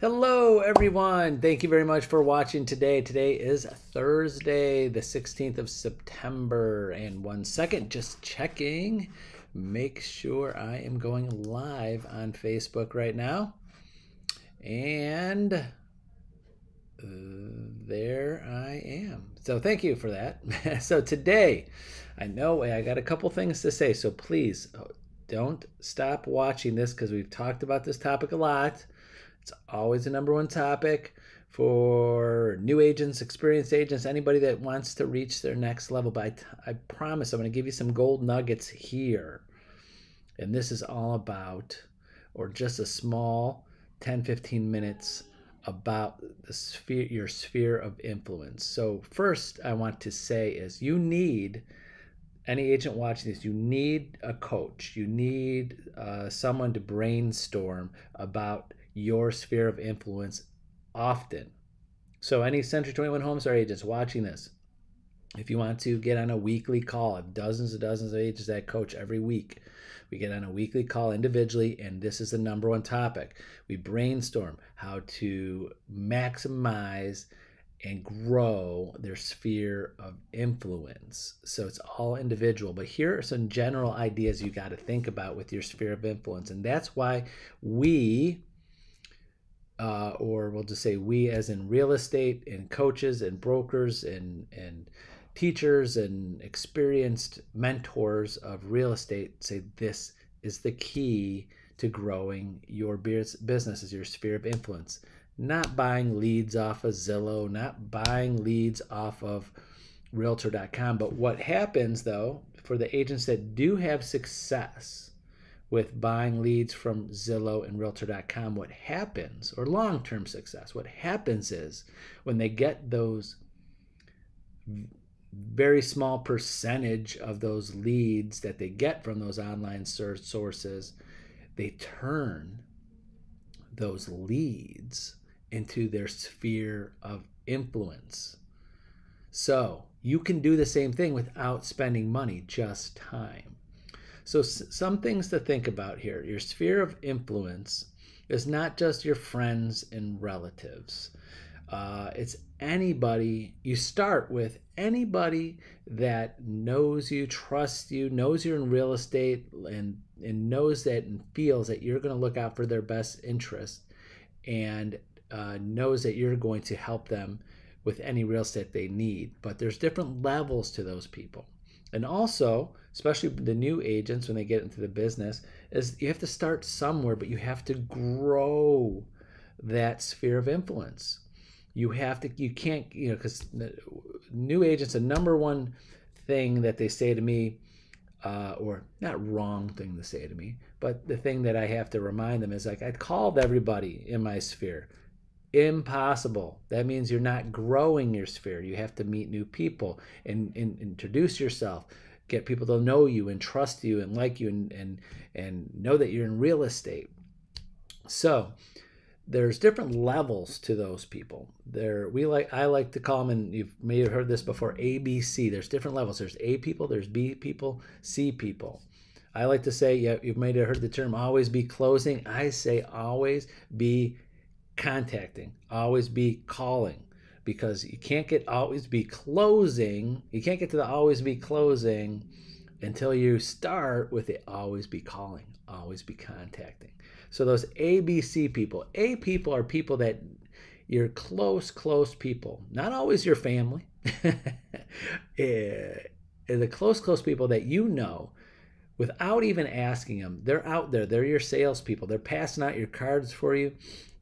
Hello, everyone. Thank you very much for watching today. Today is Thursday, the 16th of September. And 1 second, just checking. Make sure I am going live on Facebook right now. And there I am. So thank you for that. So today, I know I got a couple things to say. So please don't stop watching this because we've talked about this topic a lot. It's always the number one topic for new agents, experienced agents, anybody that wants to reach their next level. But I promise I'm going to give you some gold nuggets here. And this is all about, or just a small 10-15 minutes about the sphere, your sphere of influence. So first I want to say is you need, any agent watching this, you need a coach. You need someone to brainstorm about your sphere of influence often. So any Century 21 Homestar agents watching this, if you want to get on a weekly call, I have dozens of agents that coach every week. We get on a weekly call individually, and this is the number one topic. We brainstorm how to maximize and grow their sphere of influence. So it's all individual, but here are some general ideas you got to think about with your sphere of influence. And that's why we, or we'll just say we as in real estate and coaches and brokers and teachers and experienced mentors of real estate say this is the key to growing your business, is your sphere of influence. Not buying leads off of Zillow, not buying leads off of Realtor.com. But what happens though, for the agents that do have success with buying leads from Zillow and Realtor.com, what happens, or long-term success, what happens is when they get those very small percentage of those leads that they get from those online search sources, they turn those leads into their sphere of influence. So you can do the same thing without spending money, just time. So some things to think about here. Your sphere of influence is not just your friends and relatives. It's anybody. You start with anybody that knows you, trusts you, knows you're in real estate, and knows that and feels that you're going to look out for their best interest, and knows that you're going to help them with any real estate they need. But there's different levels to those people. And also, especially the new agents when they get into the business, is you have to start somewhere, but you have to grow that sphere of influence. You can't, because new agents, the number one thing that they say to me, or not wrong thing to say to me, but the thing that I have to remind them is like, I called everybody in my sphere. Impossible. That means you're not growing your sphere. You have to meet new people and introduce yourself, get people to know you and trust you and like you and know that you're in real estate. So there's different levels to those people. I like to call them, and you may have heard this before, ABC. There's different levels. There's A people, there's B people, C people. I like to say, yeah, you may have heard the term always be closing. I say always be contacting, always be calling, because you can't get always be closing. You can't get to the always be closing until you start with the always be calling, always be contacting. So those ABC people, A people are people that you're close people, not always your family. The close people that you know without even asking them. They're out there. They're your salespeople. They're passing out your cards for you.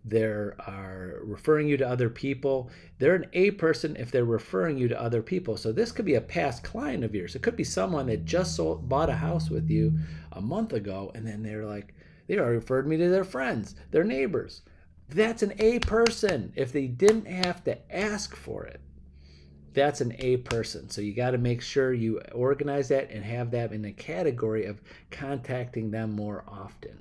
They are referring you to other people. They're an A person if they're referring you to other people. So this could be a past client of yours. It could be someone that just bought a house with you a month ago, and then they're like, they already referred me to their friends, their neighbors. That's an A person if they didn't have to ask for it. That's an A person. So you got to make sure you organize that and have that in the category of contacting them more often.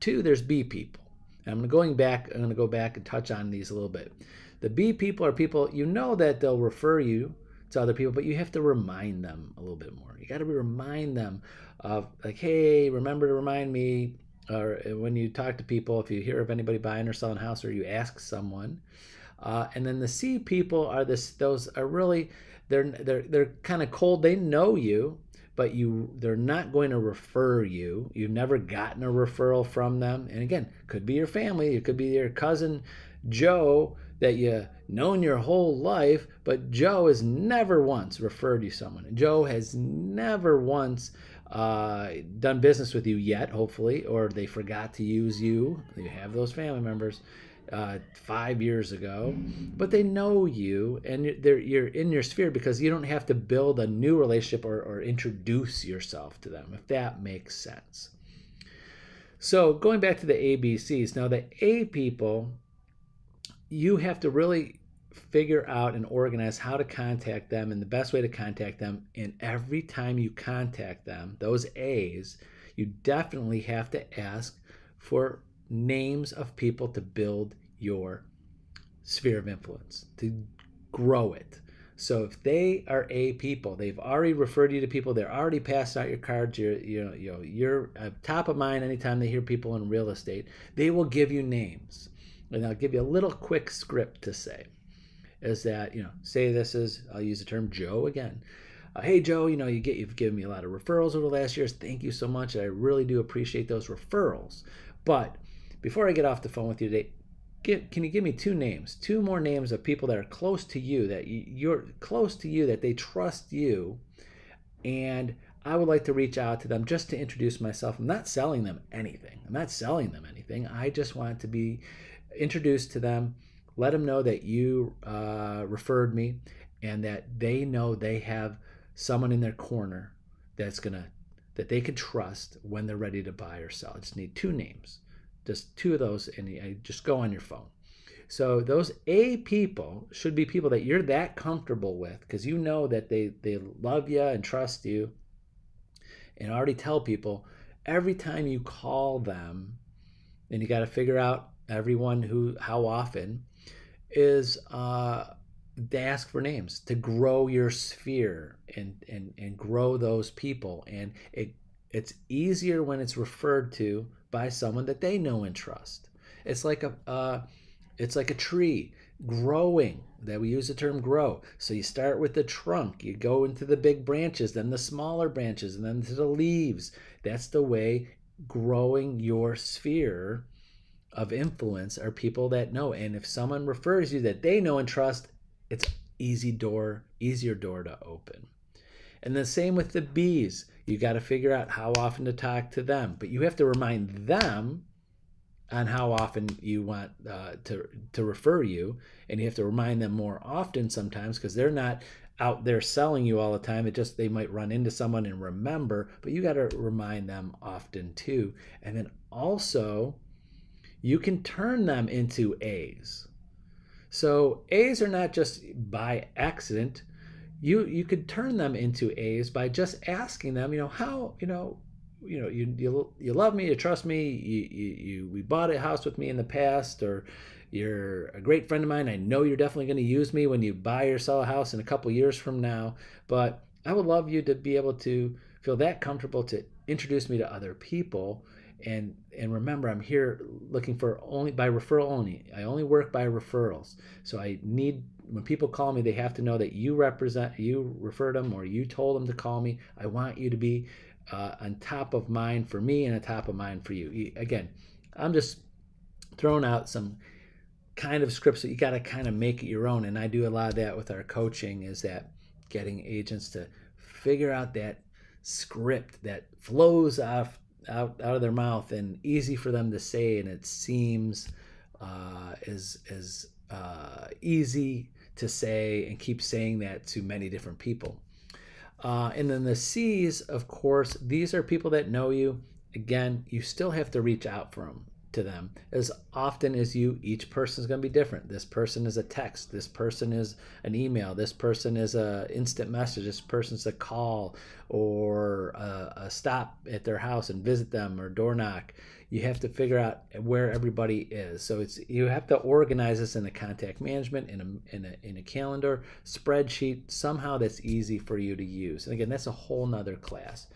2, there's B people. I'm going to go back and touch on these a little bit. The B people are people, you know that they'll refer you to other people, but you have to remind them a little bit more. You got to remind them of like, hey, remember to remind me or when you talk to people, if you hear of anybody buying or selling a house, or you ask someone. And then the C people are those are really, they're kind of cold. They know you, but they're not going to refer you. You've never gotten a referral from them. And again, could be your family, it could be your cousin Joe that you known your whole life, but Joe has never once referred you someone. Joe has never once done business with you yet, hopefully, or they forgot to use you. You have those family members 5 years ago, but they know you, and you're in your sphere because you don't have to build a new relationship or introduce yourself to them, if that makes sense. So going back to the ABCs, now the A people, you have to really figure out and organize how to contact them and the best way to contact them. And every time you contact them, those A's, you definitely have to ask for names of people to build your sphere of influence, to grow it. So if they are A people, they've already referred you to people, they're already passed out your cards, you're top of mind anytime they hear people in real estate, they will give you names. And I'll give you a little quick script to say. Is that, say this is, I'll use the term Joe again. Hey Joe, you've given me a lot of referrals over the last years. Thank you so much. I really do appreciate those referrals. But before I get off the phone with you today, can you give me two more names of people that are close to you, that you're close to you, that they trust you, and I would like to reach out to them just to introduce myself. I'm not selling them anything. I just want to be introduced to them, let them know that you referred me, and that they know they have someone in their corner that they can trust when they're ready to buy or sell. I just need two names, just two of those, and you just go on your phone. So those A people should be people that you're that comfortable with, because you know that they love you and trust you, and already tell people every time you call them, and you got to figure out how often, is to ask for names, to grow your sphere and grow those people. And it's easier when it's referred to by someone that they know and trust. It's like a tree growing, that we use the term grow. So you start with the trunk, you go into the big branches, then the smaller branches, and then to the leaves. That's the way growing your sphere of influence are people that know. And if someone refers you that they know and trust, it's easier door to open. And the same with the B's. You got to figure out how often to talk to them, but you have to remind them on how often you want to refer you, and you have to remind them more often sometimes, because they're not out there selling you all the time. They might run into someone and remember, but you got to remind them often too. And then also, you can turn them into A's. So A's are not just by accident. You could turn them into A's by just asking them, how, you love me, you trust me, we bought a house with me in the past, or you're a great friend of mine. I know you're definitely going to use me when you buy or sell a house in a couple years from now, but I would love you to be able to feel that comfortable to introduce me to other people. And remember, I'm here looking for only by referral only. I only work by referrals. So when people call me, they have to know that you referred them, or you told them to call me. I want you to be on top of mind for me and on top of mind for you. Again, I'm just throwing out some kind of scripts that you got to kind of make it your own. And I do a lot of that with our coaching, is that getting agents to figure out that script that flows out of their mouth and easy for them to say, and it seems as easy to say, and keep saying that to many different people. And then the C's, of course, these are people that know you. Again, you still have to reach out to them as often as each person is going to be different. This person is a text, this person is an email, this person is a instant message, this person's a call, or a stop at their house and visit them, or door knock. You have to figure out where everybody is. So you have to organize this in a contact management, in a calendar spreadsheet, somehow that's easy for you to use. And again, that's a whole nother class.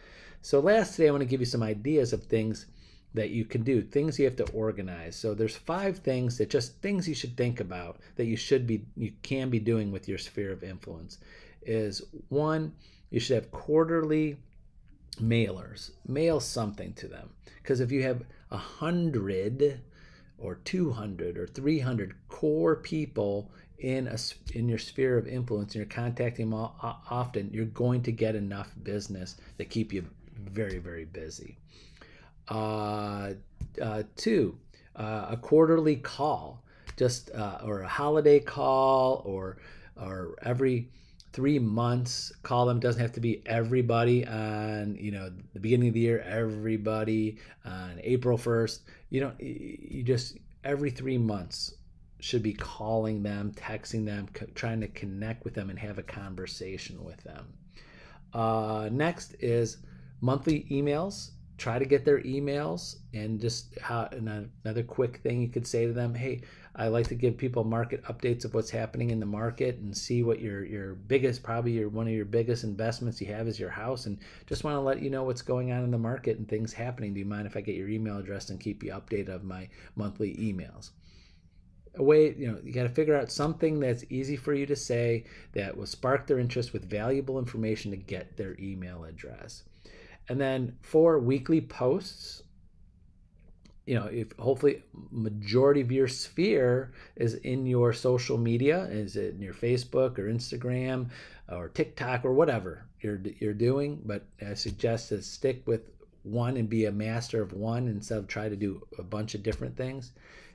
So today I want to give you some ideas of things that you can do, things you have to organize. So there's 5 things that just things you should think about that you can be doing with your sphere of influence. Is one, you should have quarterly mailers. Mail something to them, because if you have 100 or 200 or 300 core people in your sphere of influence and you're contacting them often, you're going to get enough business to keep you very, very busy. 2, a quarterly call, just or a holiday call, or every 3 months call them. Doesn't have to be everybody on the beginning of the year, everybody on April 1st. You just every 3 months should be calling them, texting them, trying to connect with them and have a conversation with them. Next is monthly emails. Try to get their emails, and just another quick thing you could say to them: hey, I like to give people market updates of what's happening in the market and see what your biggest, probably one of your biggest investments you have is your house, and just want to let you know what's going on in the market and things happening. Do you mind if I get your email address and keep you updated of my monthly emails? A way, you got to figure out something that's easy for you to say that will spark their interest with valuable information to get their email address. And then 4, weekly posts. If hopefully majority of your sphere is in your social media, is it in your Facebook or Instagram or TikTok or whatever you're doing, but I suggest to stick with one and be a master of one instead of try to do a bunch of different things.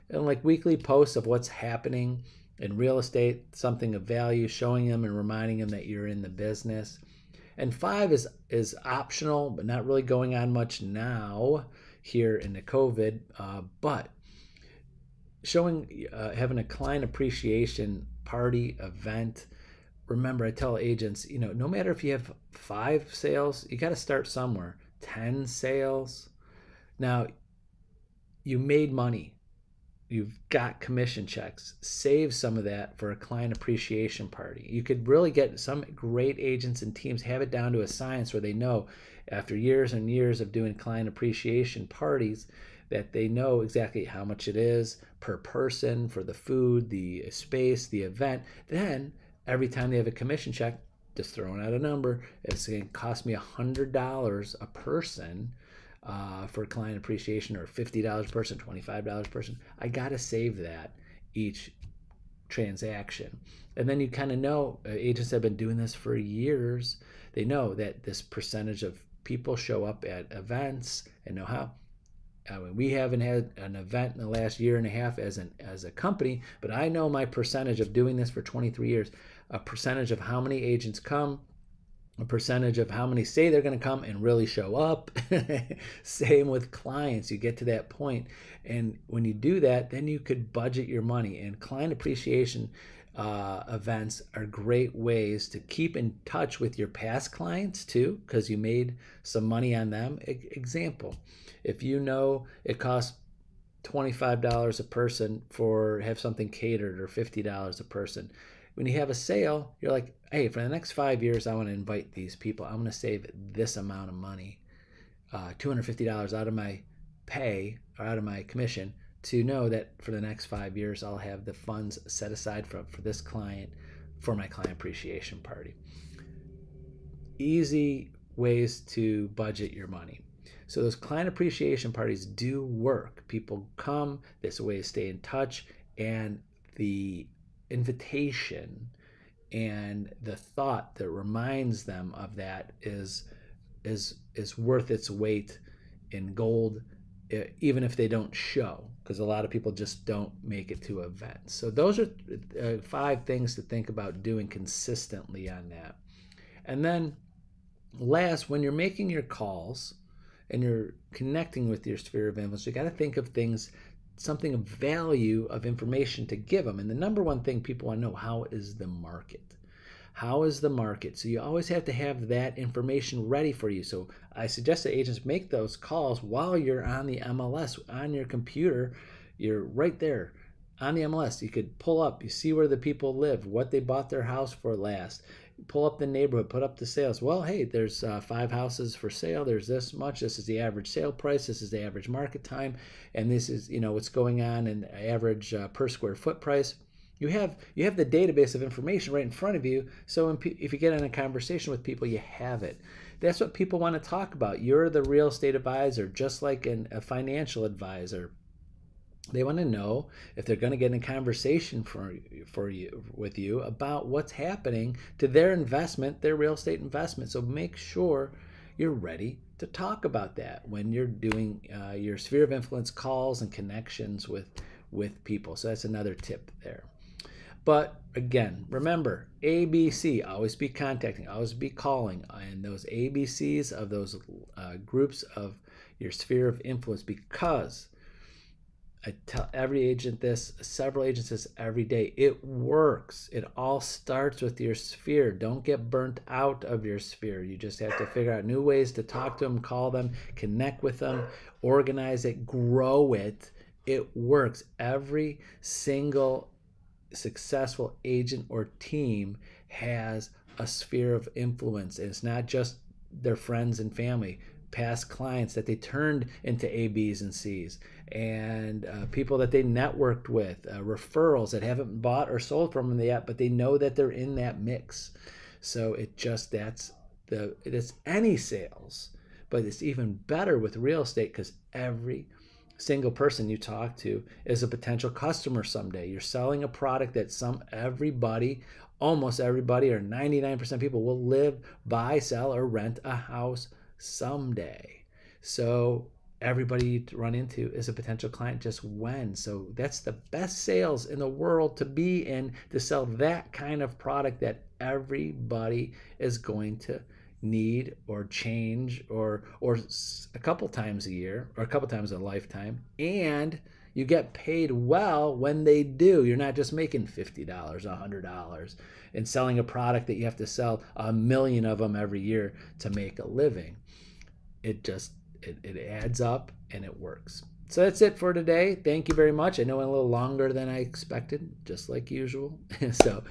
And like weekly posts of what's happening in real estate, something of value, showing them and reminding them that you're in the business. And 5 is optional, but not really going on much now here in the COVID, but having a client appreciation party event. Remember, I tell agents, no matter if you have 5 sales, you got to start somewhere. 10 sales. Now, you made money. You've got commission checks. Save some of that for a client appreciation party. You could really get some great agents and teams have it down to a science where they know after years and years of doing client appreciation parties that they know exactly how much it is per person for the food, the space, the event. Then every time they have a commission check, just throwing out a number, it's going to cost me $100 a person for client appreciation, or $50 a person, $25 a person. I got to save that each transaction. And then you kind of know, agents have been doing this for years. They know that this percentage of people show up at events and know how. We haven't had an event in the last year and a half as a company, but I know my percentage of doing this for 23 years, a percentage of how many agents come, a percentage of how many say they're going to come and really show up. Same with clients. You get to that point, and when you do that, then you could budget your money. And client appreciation events are great ways to keep in touch with your past clients too, because you made some money on them. Example, if you know it costs $25 a person for have something catered, or $50 a person, when you have a sale, you're like, hey, for the next 5 years, I want to invite these people. I'm going to save this amount of money, $250 out of my pay or out of my commission, to know that for the next 5 years, I'll have the funds set aside for this client for my client appreciation party. Easy ways to budget your money. So those client appreciation parties do work. People come, there's a way to stay in touch, and the invitation and the thought that reminds them of that is worth its weight in gold, even if they don't show, because a lot of people just don't make it to events. So those are 5 things to think about doing consistently on that. And then last, when you're making your calls and you're connecting with your sphere of influence, you got to think of things, something of value, of information to give them. And the number one thing people want to know, how is the market? How is the market? So you always have to have that information ready for you. So I suggest that agents make those calls while you're on the MLS, on your computer. You're right there on the MLS. You could pull up, you see where the people live, what they bought their house for last. pull up the neighborhood, put up the sales. Well, hey, there's 5 houses for sale. There's this much. This is the average sale price. This is the average market time, and this is what's going on in average per square foot price. You have the database of information right in front of you. So if you get in a conversation with people, you have it. That's what people want to talk about. You're the real estate advisor, just like a financial advisor. They want to know if they're going to get in a conversation with you about what's happening to their investment, their real estate investment. So make sure you're ready to talk about that when you're doing your sphere of influence calls and connections with people. So that's another tip there. But again, remember, ABC, always be contacting, always be calling, and those ABCs of those groups of your sphere of influence, because I tell every agent this, several agents this every day. It works. It all starts with your sphere. Don't get burnt out of your sphere. You just have to figure out new ways to talk to them, call them, connect with them, organize it, grow it. It works. Every single successful agent or team has a sphere of influence. And it's not just their friends and family, past clients that they turned into A, B's, and C's, and people that they networked with, referrals that haven't bought or sold from them yet, but they know that they're in that mix. So it's any sales, but it's even better with real estate because every single person you talk to is a potential customer someday. You're selling a product that almost everybody, or 99% of people will live, buy, sell, or rent a house someday. So everybody you run into is a potential client just when. So that's the best sales in the world to be in, to sell that kind of product that everybody is going to need or change or a couple times a year or a couple times a lifetime, and you get paid well when they do. You're not just making $50, $100 and selling a product that you have to sell 1 million of them every year to make a living. It adds up and it works. So that's it for today. Thank you very much. I know it went a little longer than I expected, just like usual. So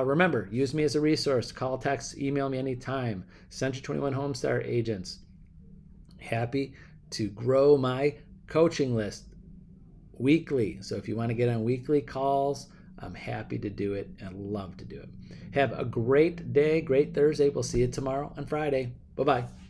remember, use me as a resource. Call, text, email me anytime. Century 21 Homestar agents. Happy to grow my coaching list weekly. So if you want to get on weekly calls, I'm happy to do it and love to do it. Have a great day, great Thursday. We'll see you tomorrow on Friday. Bye-bye.